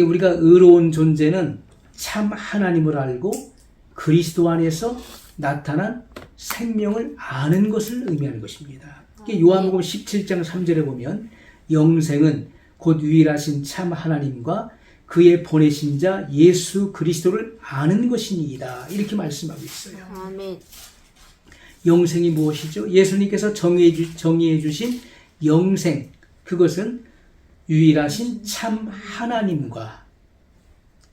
우리가 의로운 존재는 참 하나님을 알고 그리스도 안에서 나타난 생명을 아는 것을 의미하는 것입니다. 요한복음 17장 3절에 보면 영생은 곧 유일하신 참 하나님과 그의 보내신 자 예수 그리스도를 아는 것이니이다. 이렇게 말씀하고 있어요. 아멘. 영생이 무엇이죠? 예수님께서 정의해 주신 영생, 그것은 유일하신 참 하나님과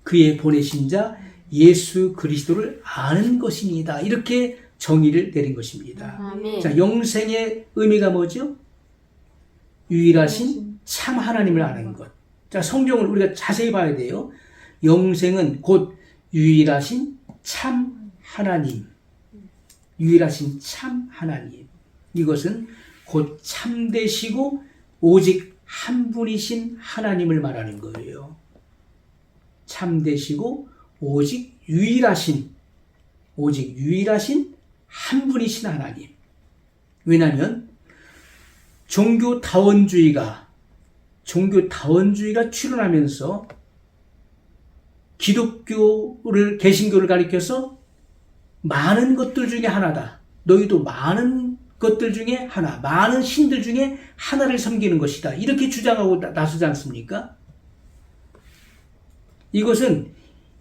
그의 보내신 자 예수 그리스도를 아는 것이니이다. 이렇게 정의를 내린 것입니다. 아멘. 자, 영생의 의미가 뭐죠? 유일하신 참 하나님을 아는 것. 자, 성경을 우리가 자세히 봐야 돼요. 영생은 곧 유일하신 참 하나님. 유일하신 참 하나님. 이것은 곧 참되시고 오직 한 분이신 하나님을 말하는 거예요. 참되시고 오직 유일하신 한 분이신 하나님. 왜냐하면 종교다원주의가 출현하면서 개신교를 가리켜서 많은 것들 중에 하나다. 너희도 많은 것들 중에 하나, 많은 신들 중에 하나를 섬기는 것이다. 이렇게 주장하고 나서지 않습니까? 이것은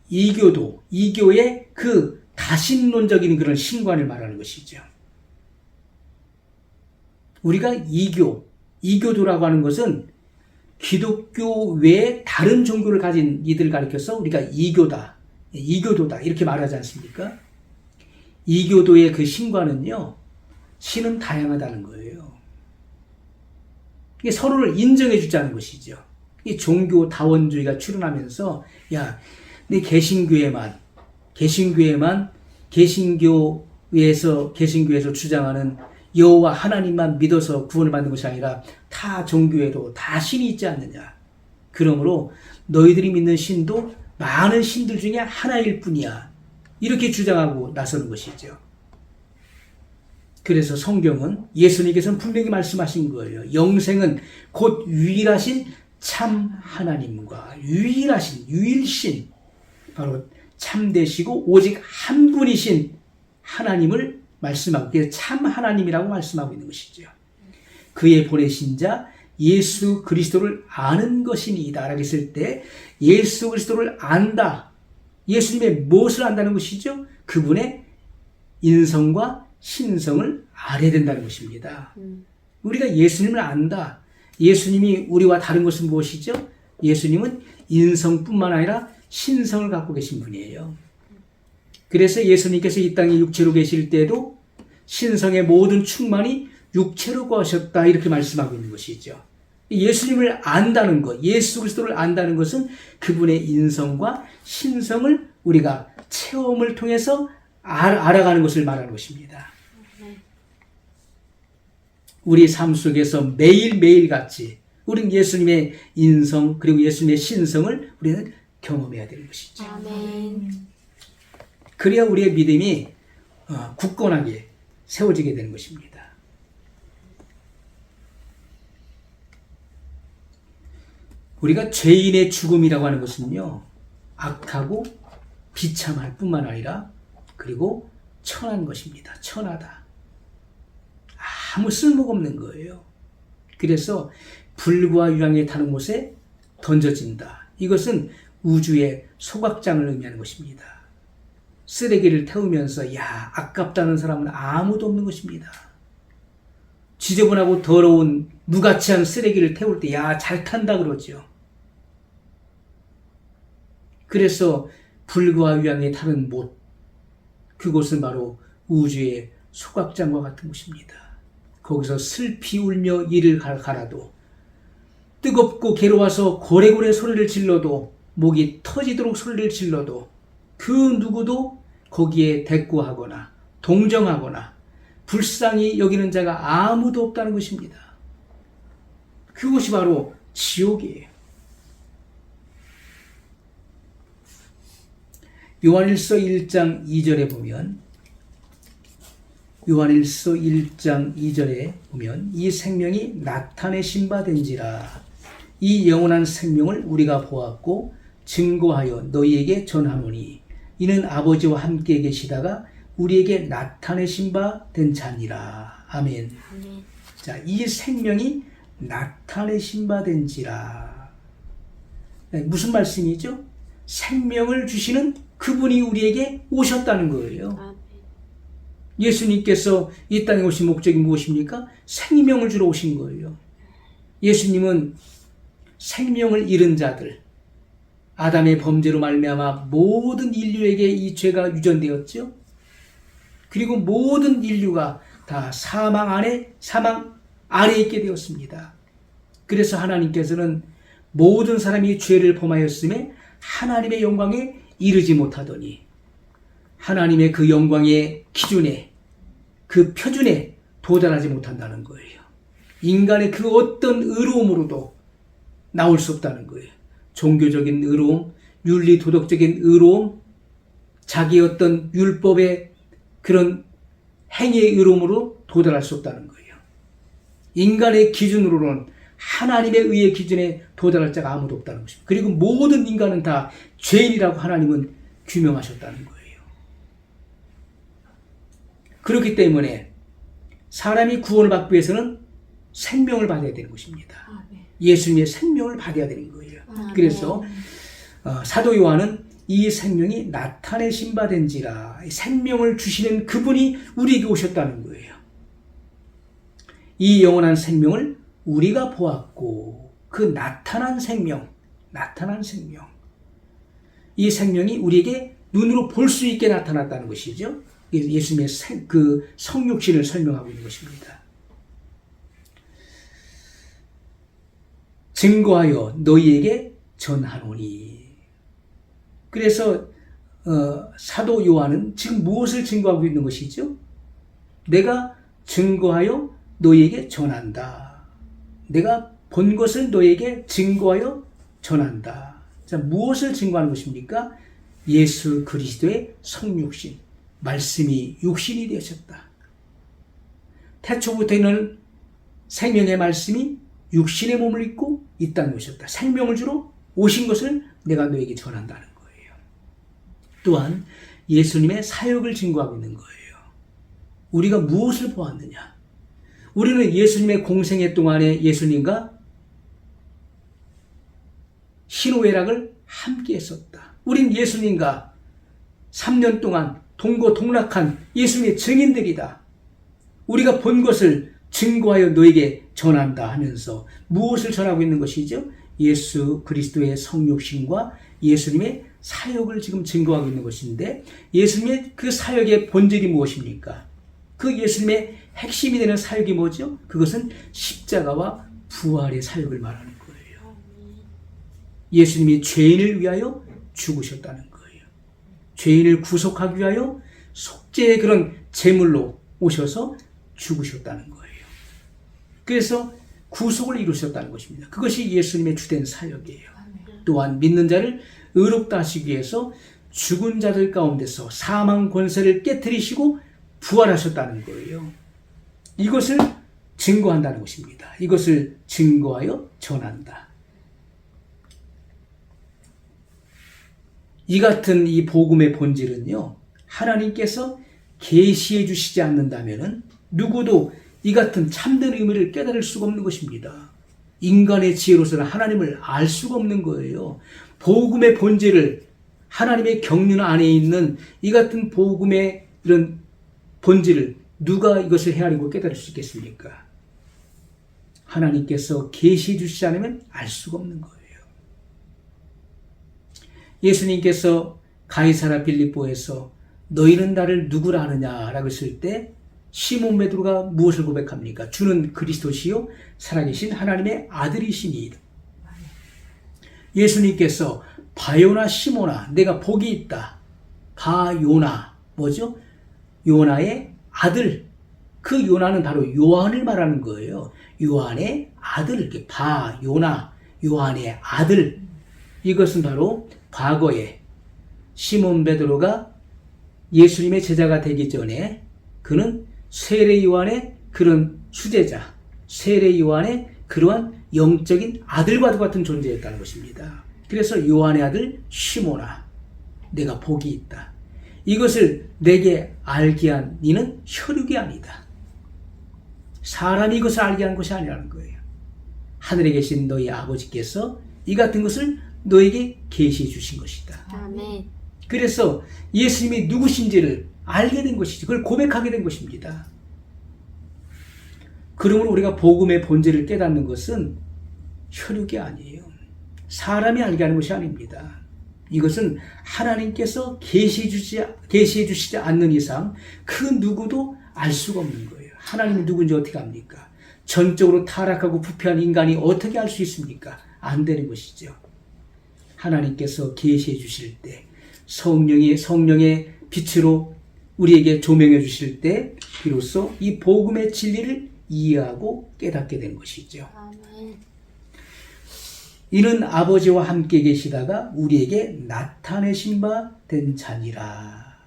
이교의 그 다신론적인 그런 신관을 말하는 것이죠. 우리가 이교도라고 하는 것은 기독교 외에 다른 종교를 가진 이들을 가리켜서 우리가 이교도다 이렇게 말하지 않습니까? 이교도의 그 신과는요, 신은 다양하다는 거예요. 이게 서로를 인정해 주자는 것이죠. 이 종교다원주의가 출현하면서, 야, 내 개신교에만 개신교에서 주장하는 여호와 하나님만 믿어서 구원을 받는 것이 아니라 타 종교에도 다 신이 있지 않느냐. 그러므로 너희들이 믿는 신도 많은 신들 중에 하나일 뿐이야. 이렇게 주장하고 나서는 것이죠. 그래서 성경은 예수님께서는 분명히 말씀하신 거예요. 영생은 곧 유일하신 참 하나님과 유일신, 바로 참되시고 오직 한 분이신 하나님을 말씀하고, 그래서 참 하나님이라고 말씀하고 있는 것이죠. 그의 보내신 자 예수 그리스도를 아는 것이니이다 라고 했을 때, 예수 그리스도를 안다. 예수님의 무엇을 안다는 것이죠? 그분의 인성과 신성을 알아야 된다는 것입니다. 우리가 예수님을 안다. 예수님이 우리와 다른 것은 무엇이죠? 예수님은 인성뿐만 아니라 신성을 갖고 계신 분이에요. 그래서 예수님께서 이 땅에 육체로 계실 때도 신성의 모든 충만이 육체로 거하셨다 이렇게 말씀하고 있는 것이죠. 예수님을 안다는 것, 예수 그리스도를 안다는 것은 그분의 인성과 신성을 우리가 체험을 통해서 알아가는 것을 말하는 것입니다. 우리 삶 속에서 매일매일 같이 우리는 예수님의 인성 그리고 예수님의 신성을 우리는 경험해야 되는 것이죠. 아멘. 그래야 우리의 믿음이 굳건하게 세워지게 되는 것입니다. 우리가 죄인의 죽음이라고 하는 것은요, 악하고 비참할 뿐만 아니라 그리고 천한 것입니다. 천하다. 아무 쓸모가 없는 거예요. 그래서 불과 유황에 타는 곳에 던져진다. 이것은 우주의 소각장을 의미하는 것입니다. 쓰레기를 태우면서 야, 아깝다는 사람은 아무도 없는 것입니다. 지저분하고 더러운 무가치한 쓰레기를 태울 때 야, 잘 탄다 그러죠. 그래서 불과 유황에 타는 못, 그곳은 바로 우주의 소각장과 같은 곳입니다. 거기서 슬피 울며 이를 갈아도, 뜨겁고 괴로워서 고래고래 소리를 질러도, 목이 터지도록 소리를 질러도 그 누구도 거기에 대꾸하거나 동정하거나 불쌍히 여기는 자가 아무도 없다는 것입니다. 그것이 바로 지옥이에요. 요한일서 1장 2절에 보면, 요한일서 1장 2절에 보면 이 생명이 나타내신 바 된지라, 이 영원한 생명을 우리가 보았고 증거하여 너희에게 전하노니 이는 아버지와 함께 계시다가 우리에게 나타내신 바 된 자니라. 아멘. 아멘. 자, 이 생명이 나타내신 바 된지라. 무슨 말씀이죠? 생명을 주시는 그분이 우리에게 오셨다는 거예요. 아멘. 예수님께서 이 땅에 오신 목적이 무엇입니까? 생명을 주러 오신 거예요. 예수님은 생명을 잃은 자들, 아담의 범죄로 말미암아 모든 인류에게 이 죄가 유전되었죠. 그리고 모든 인류가 다 사망 아래 있게 되었습니다. 그래서 하나님께서는 모든 사람이 죄를 범하였음에 하나님의 영광에 이르지 못하더니 하나님의 그 영광의 기준에, 그 표준에 도달하지 못한다는 거예요. 인간의 그 어떤 의로움으로도 나올 수 없다는 거예요. 종교적인 의로움, 윤리도덕적인 의로움, 자기 어떤 율법의 그런 행위의 의로움으로 도달할 수 없다는 거예요. 인간의 기준으로는 하나님의 의의 기준에 도달할 자가 아무도 없다는 것입니다. 그리고 모든 인간은 다 죄인이라고 하나님은 규명하셨다는 거예요. 그렇기 때문에 사람이 구원을 받기 위해서는 생명을 받아야 되는 것입니다. 예수님의 생명을 받아야 되는 거예요. 그래서 사도 요한은 이 생명이 나타내신 바 된지라, 생명을 주시는 그분이 우리에게 오셨다는 거예요. 이 영원한 생명을 우리가 보았고 그 나타난 생명, 이 생명이 우리에게 눈으로 볼 수 있게 나타났다는 것이죠. 예수님의 그 성육신을 설명하고 있는 것입니다. 증거하여 너희에게 전하노니. 그래서 사도 요한은 지금 무엇을 증거하고 있는 것이죠? 내가 증거하여 너희에게 전한다. 내가 본 것을 너희에게 증거하여 전한다. 자, 무엇을 증거하는 것입니까? 예수 그리스도의 성육신, 말씀이 육신이 되셨다. 태초부터는 생명의 말씀이 육신의 몸을 입고 이 땅에 오셨다. 생명을 주러 오신 것을 내가 너에게 전한다는 거예요. 또한 예수님의 사역을 증거하고 있는 거예요. 우리가 무엇을 보았느냐? 우리는 예수님의 공생애 동안에 예수님과 희노애락을 함께 했었다. 우린 예수님과 3년 동안 동고동락한 예수님의 증인들이다. 우리가 본 것을 증거하여 너에게 전한다 하면서 무엇을 전하고 있는 것이죠? 예수 그리스도의 성육신과 예수님의 사역을 지금 증거하고 있는 것인데, 예수님의 그 사역의 본질이 무엇입니까? 그 예수님의 핵심이 되는 사역이 뭐죠? 그것은 십자가와 부활의 사역을 말하는 거예요. 예수님이 죄인을 위하여 죽으셨다는 거예요. 죄인을 구속하기 위하여 속죄의 그런 제물로 오셔서 죽으셨다는 거예요. 그래서 구속을 이루셨다는 것입니다. 그것이 예수님의 주된 사역이에요. 또한 믿는 자를 의롭다 하시기 위해서 죽은 자들 가운데서 사망 권세를 깨뜨리시고 부활하셨다는 거예요. 이것을 증거한다는 것입니다. 이것을 증거하여 전한다. 이 같은 이 복음의 본질은요, 하나님께서 계시해 주시지 않는다면은 누구도 이 같은 참된 의미를 깨달을 수가 없는 것입니다. 인간의 지혜로서는 하나님을 알 수가 없는 거예요. 복음의 본질을, 하나님의 경륜 안에 있는 이 같은 복음의 이런 본질을 누가 이것을 헤아리고 깨달을 수 있겠습니까? 하나님께서 계시해 주시지 않으면 알 수가 없는 거예요. 예수님께서 가이사라 빌립보에서 너희는 나를 누구라 하느냐라고 했을 때 시몬 베드로가 무엇을 고백합니까? 주는 그리스도시요 살아계신 하나님의 아들이시니. 예수님께서 바요나 시몬아 내가 복이 있다. 바요나 뭐죠? 요나의 아들. 그 요나는 바로 요한을 말하는 거예요. 요한의 아들, 이렇게 바요나 요한의 아들. 이것은 바로 과거에 시몬 베드로가 예수님의 제자가 되기 전에 그는 세례 요한의 그런 수제자, 세례 요한의 그러한 영적인 아들과 같은 존재였다는 것입니다. 그래서 요한의 아들 시몬아, 내가 복이 있다. 이것을 내게 알게 한 이는 혈육이 아니다. 사람이 이것을 알게 한 것이 아니라는 거예요. 하늘에 계신 너희 아버지께서 이 같은 것을 너에게 계시해 주신 것이다. 아멘. 그래서 예수님이 누구신지를 알게 된 것이지, 그걸 고백하게 된 것입니다. 그러므로 우리가 복음의 본질을 깨닫는 것은 혈육이 아니에요. 사람이 알게 하는 것이 아닙니다. 이것은 하나님께서 계시해 주시지 않는 이상 그 누구도 알 수가 없는 거예요. 하나님이 누군지 어떻게 압니까? 전적으로 타락하고 부패한 인간이 어떻게 알 수 있습니까? 안 되는 것이죠. 하나님께서 계시해 주실 때, 성령의 빛으로 우리에게 조명해 주실 때 비로소 이 복음의 진리를 이해하고 깨닫게 된 것이죠. 아멘. 이는 아버지와 함께 계시다가 우리에게 나타내신 바 된 자니라.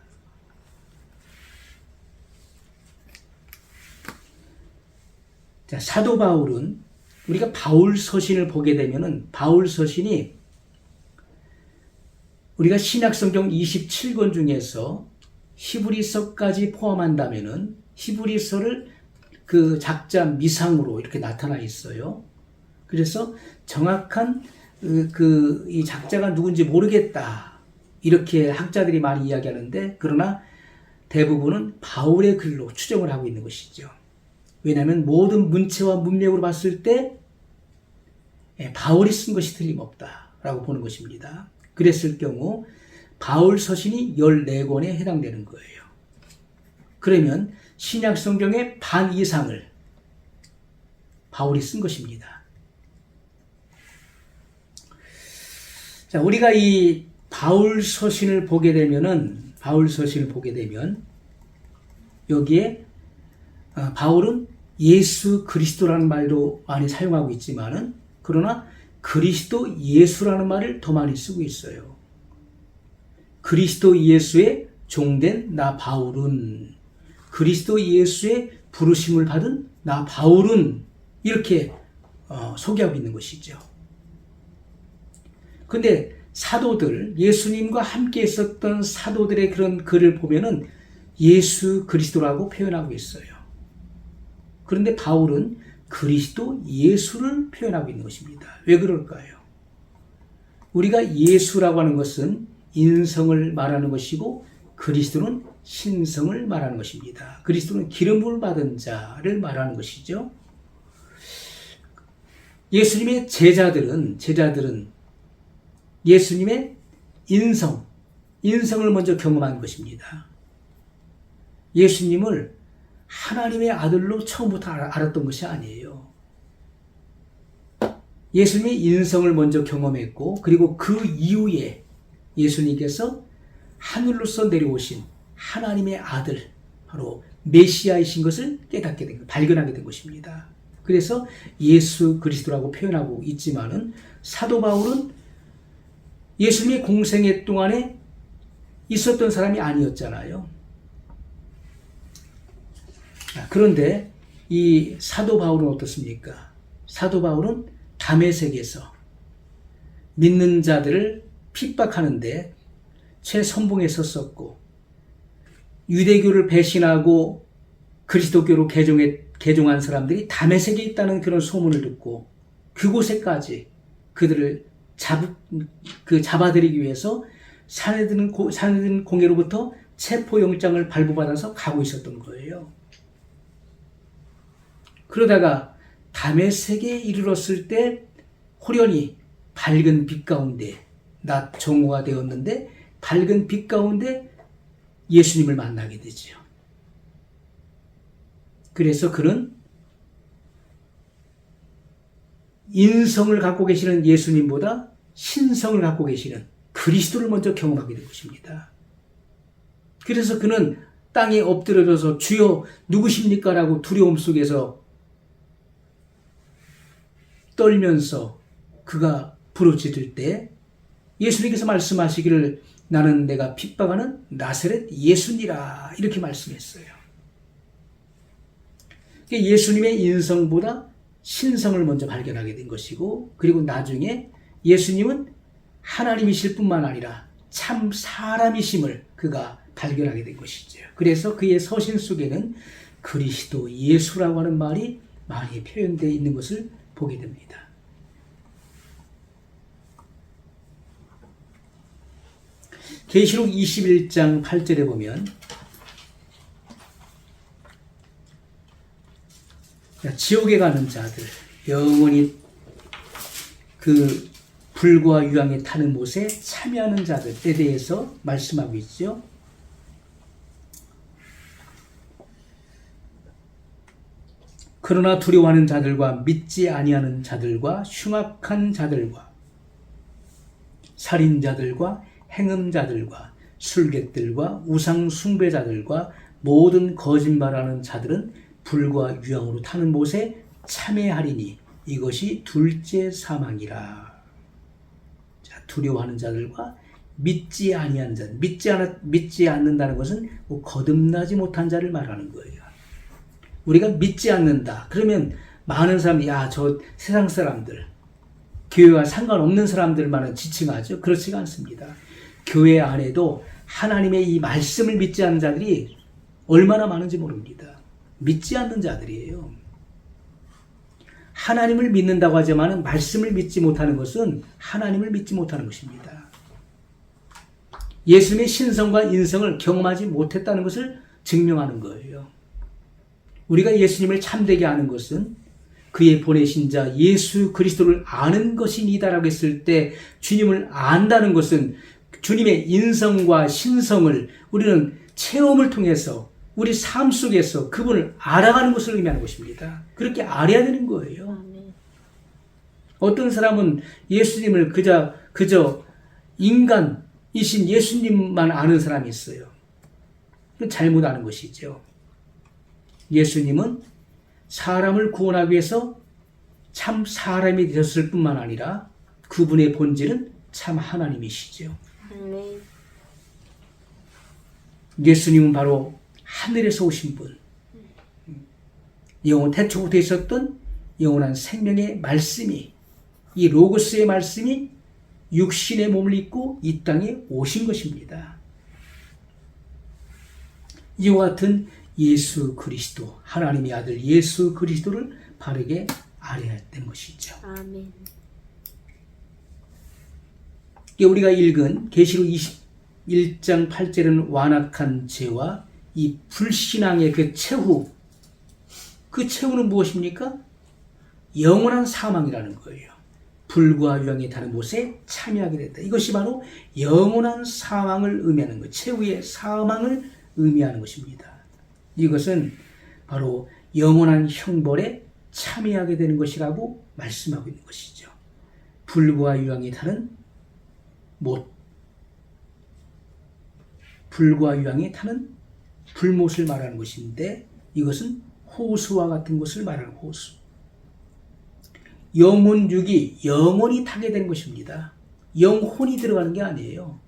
자, 사도 바울은 우리가 바울 서신을 보게 되면은 바울 서신이 우리가 신약성경 27권 중에서 히브리서까지 포함한다면은 히브리서를 그 작자 미상으로 이렇게 나타나 있어요. 그래서 정확한 이 작자가 누군지 모르겠다, 이렇게 학자들이 많이 이야기하는데, 그러나 대부분은 바울의 글로 추정을 하고 있는 것이죠. 왜냐하면 모든 문체와 문맥으로 봤을 때 바울이 쓴 것이 틀림없다라고 보는 것입니다. 그랬을 경우 바울 서신이 14권에 해당되는 거예요. 그러면 신약 성경의 반 이상을 바울이 쓴 것입니다. 자, 우리가 이 바울 서신을 보게 되면 여기에 바울은 예수 그리스도라는 말도 많이 사용하고 있지만은, 그러나 그리스도 예수라는 말을 더 많이 쓰고 있어요. 그리스도 예수의 종된 나 바울은, 그리스도 예수의 부르심을 받은 나 바울은, 이렇게 소개하고 있는 것이죠. 근데 사도들, 예수님과 함께 있었던 사도들의 그런 글을 보면은 예수 그리스도라고 표현하고 있어요. 그런데 바울은 그리스도 예수를 표현하고 있는 것입니다. 왜 그럴까요? 우리가 예수라고 하는 것은 인성을 말하는 것이고 그리스도는 신성을 말하는 것입니다. 그리스도는 기름을 받은 자를 말하는 것이죠. 예수님의 제자들은 예수님의 인성을 먼저 경험한 것입니다. 예수님을 하나님의 아들로 처음부터 알았던 것이 아니에요. 예수님의 인성을 먼저 경험했고, 그리고 그 이후에 예수님께서 하늘로서 내려오신 하나님의 아들, 바로 메시아이신 것을 깨닫게 된, 발견하게 된 것입니다. 그래서 예수 그리스도라고 표현하고 있지만은, 사도 바울은 예수님의 공생애 동안에 있었던 사람이 아니었잖아요. 그런데 이 사도 바울은 어떻습니까? 사도 바울은 다메섹에서 믿는 자들을 핍박하는데 최선봉에 섰었고, 유대교를 배신하고 그리스도교로 개종한 사람들이 다메섹에 있다는 그런 소문을 듣고 그곳에까지 그들을 잡아들이기 위해서 사내든 공회로부터 체포영장을 발부받아서 가고 있었던 거예요. 그러다가 다메섹에 이르렀을 때 호련히 밝은 빛 가운데, 낮 정오가 되었는데 밝은 빛 가운데 예수님을 만나게 되죠. 그래서 그는 인성을 갖고 계시는 예수님보다 신성을 갖고 계시는 그리스도를 먼저 경험하게 된 것입니다. 그래서 그는 땅에 엎드려져서 주여 누구십니까? 라고 두려움 속에서 떨면서 그가 부르짖을 때 예수님께서 말씀하시기를 나는 내가 핍박하는 나사렛 예수니라, 이렇게 말씀했어요. 예수님의 인성보다 신성을 먼저 발견하게 된 것이고, 그리고 나중에 예수님은 하나님이실 뿐만 아니라 참 사람이심을 그가 발견하게 된 것이죠. 그래서 그의 서신 속에는 그리스도 예수라고 하는 말이 많이 표현되어 있는 것을 보게 됩니다. 계시록 21장 8절에 보면 지옥에 가는 자들, 영원히 그 불과 유황에 타는 못에 참여하는 자들에 대해서 말씀하고 있죠. 그러나 두려워하는 자들과 믿지 아니하는 자들과 흉악한 자들과 살인자들과 행음자들과 술객들과 우상 숭배자들과 모든 거짓말하는 자들은 불과 유황으로 타는 못에 참여하리니 이것이 둘째 사망이라. 자, 두려워하는 자들과 믿지 아니하는 자, 믿지 않는다는 것은 거듭나지 못한 자를 말하는 거예요. 우리가 믿지 않는다. 그러면 많은 사람이 저 세상 사람들, 교회와 상관없는 사람들만은 지칭하죠. 그렇지가 않습니다. 교회 안에도 하나님의 이 말씀을 믿지 않는 자들이 얼마나 많은지 모릅니다. 믿지 않는 자들이에요. 하나님을 믿는다고 하지만 말씀을 믿지 못하는 것은 하나님을 믿지 못하는 것입니다. 예수님의 신성과 인성을 경험하지 못했다는 것을 증명하는 거예요. 우리가 예수님을 참되게 아는 것은 그의 보내신 자 예수 그리스도를 아는 것이니다라고 했을 때 주님을 안다는 것은 주님의 인성과 신성을 우리는 체험을 통해서 우리 삶 속에서 그분을 알아가는 것을 의미하는 것입니다. 그렇게 알아야 되는 거예요. 어떤 사람은 예수님을 그저 인간이신 예수님만 아는 사람이 있어요. 그건 잘못 아는 것이죠. 예수님은 사람을 구원하기 위해서 참 사람이 되셨을 뿐만 아니라 그분의 본질은 참 하나님이시죠. 예수님은 바로 하늘에서 오신 분, 영원 태초부터 있었던 영원한 생명의 말씀이, 이 로고스의 말씀이 육신의 몸을 입고 이 땅에 오신 것입니다. 이와 같은 예수 그리스도, 하나님의 아들 예수 그리스도를 바르게 알아야 되는 것이죠. 아멘. 우리가 읽은 계시록 21장 8절은 완악한 죄와 이 불신앙의 그 최후, 그 최후는 무엇입니까? 영원한 사망이라는 거예요. 불과 유황에 타는 못에 참여하게 됐다. 이것이 바로 영원한 사망을 의미하는 것, 최후의 사망을 의미하는 것입니다. 이것은 바로 영원한 형벌에 참여하게 되는 것이라고 말씀하고 있는 것이죠. 불과 유황에 타는 못, 불과 유황에 타는 불못을 말하는 것인데 이것은 호수와 같은 것을 말하는 호수. 영혼육이 영원히 타게 된 것입니다. 영혼이 들어가는 게 아니에요.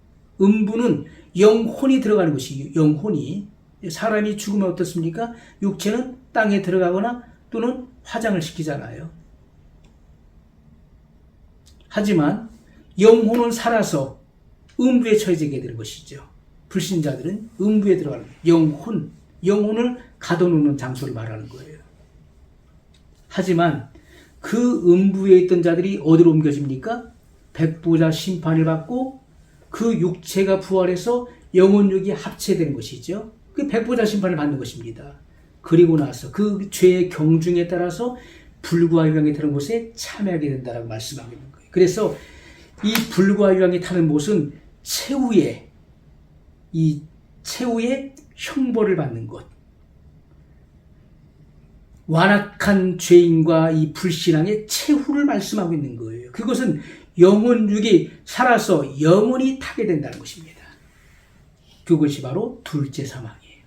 음부는 영혼이 들어가는 것이에요. 영혼이. 사람이 죽으면 어떻습니까? 육체는 땅에 들어가거나 또는 화장을 시키잖아요. 하지만 영혼은 살아서 음부에 처해지게 되는 것이죠. 불신자들은 음부에 들어가는 거예요. 영혼을 가둬놓는 장소를 말하는 거예요. 하지만 그 음부에 있던 자들이 어디로 옮겨집니까? 백보자 심판을 받고 그 육체가 부활해서 영혼육이 합체되는 것이죠. 그 백보자 심판을 받는 것입니다. 그리고 나서 그 죄의 경중에 따라서 불과 유황에 타는 곳에 참여하게 된다라고 말씀하고 있는 거예요. 그래서 이 불과 유황에 타는 곳은 최후의 형벌을 받는 것. 완악한 죄인과 이 불신앙의 최후를 말씀하고 있는 거예요. 그것은 영혼육이 살아서 영원히 타게 된다는 것입니다. 그것이 바로 둘째 사망이에요.